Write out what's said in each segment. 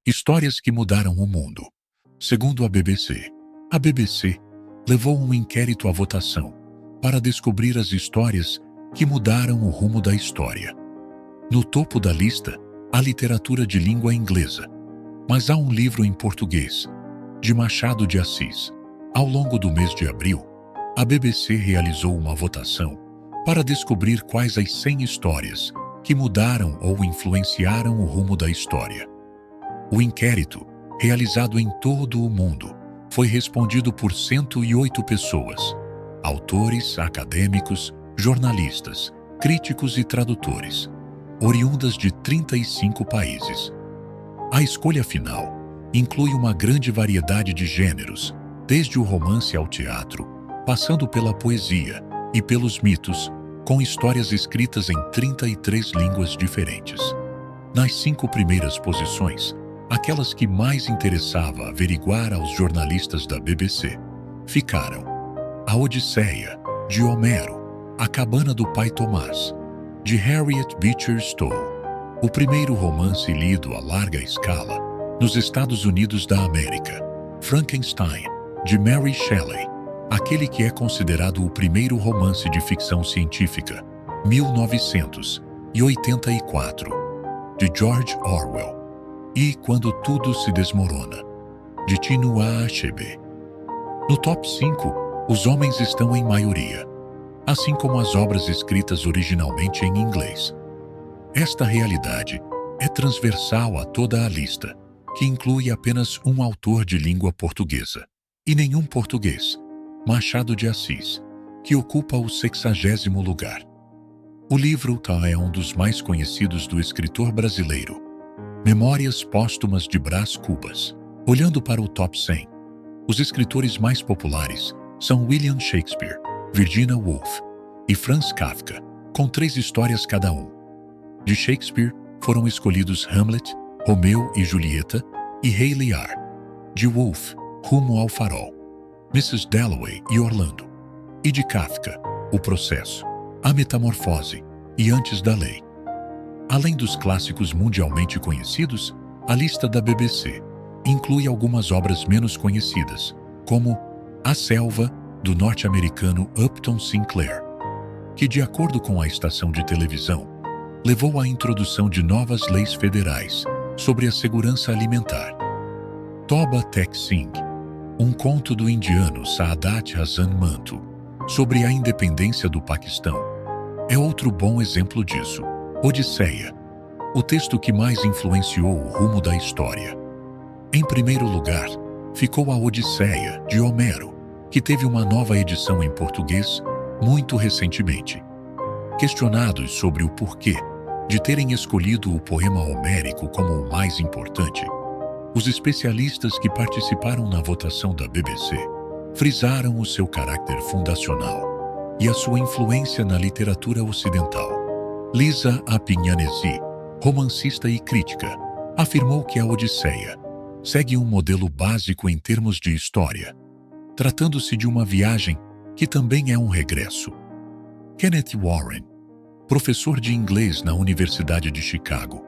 Histórias que mudaram o mundo. Segundo a BBC levou um inquérito à votação para descobrir as histórias que mudaram o rumo da história. No topo da lista, a literatura de língua inglesa, mas há um livro em português, de Machado de Assis. Ao longo do mês de abril, a BBC realizou uma votação para descobrir quais as 100 histórias que mudaram ou influenciaram o rumo da história. O inquérito, realizado em todo o mundo, foi respondido por 108 pessoas, autores, acadêmicos, jornalistas, críticos e tradutores, oriundas de 35 países. A escolha final inclui uma grande variedade de gêneros, desde o romance ao teatro, passando pela poesia e pelos mitos, com histórias escritas em 33 línguas diferentes. Nas 5 primeiras posições, aquelas que mais interessava averiguar aos jornalistas da BBC, ficaram A Odisseia, de Homero, A Cabana do Pai Tomás, de Harriet Beecher Stowe, o primeiro romance lido a larga escala nos Estados Unidos da América, Frankenstein, de Mary Shelley, aquele que é considerado o primeiro romance de ficção científica, 1984, de George Orwell, e Quando Tudo se Desmorona, de Chinua Achebe. No top 5, os homens estão em maioria, assim como as obras escritas originalmente em inglês. Esta realidade é transversal a toda a lista, que inclui apenas um autor de língua portuguesa, e nenhum português, Machado de Assis, que ocupa o 60º lugar. O livro é um dos mais conhecidos do escritor brasileiro, Memórias Póstumas de Brás Cubas. Olhando para o top 100, os escritores mais populares são William Shakespeare, Virginia Woolf e Franz Kafka, com 3 histórias cada um. De Shakespeare foram escolhidos Hamlet, Romeu e Julieta e Rei Lear. De Woolf, Rumo ao Farol, Mrs. Dalloway e Orlando. E de Kafka, O Processo, A Metamorfose e Antes da Lei. Além dos clássicos mundialmente conhecidos, a lista da BBC inclui algumas obras menos conhecidas, como A Selva, do norte-americano Upton Sinclair, que, de acordo com a estação de televisão, levou à introdução de novas leis federais sobre a segurança alimentar. Toba Tek Singh, um conto do indiano Saadat Hasan Manto sobre a independência do Paquistão, é outro bom exemplo disso. Odisseia, o texto que mais influenciou o rumo da história. Em primeiro lugar, ficou a Odisseia, de Homero, que teve uma nova edição em português muito recentemente. Questionados sobre o porquê de terem escolhido o poema homérico como o mais importante, os especialistas que participaram na votação da BBC frisaram o seu caráter fundacional e a sua influência na literatura ocidental. Lisa Appignanesi, romancista e crítica, afirmou que a Odisseia segue um modelo básico em termos de história, tratando-se de uma viagem que também é um regresso. Kenneth Warren, professor de inglês na Universidade de Chicago,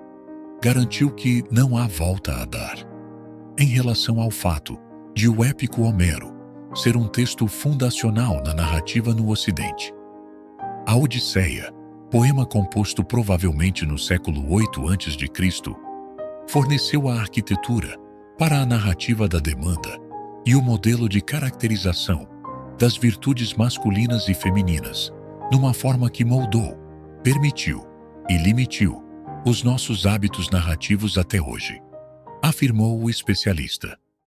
garantiu que não há volta a dar em relação ao fato de o épico Homero ser um texto fundacional na narrativa no Ocidente. A Odisseia, poema composto provavelmente no século VIII a.C., forneceu a arquitetura para a narrativa da demanda e o modelo de caracterização das virtudes masculinas e femininas, numa forma que moldou, permitiu e limitou os nossos hábitos narrativos até hoje, afirmou o especialista.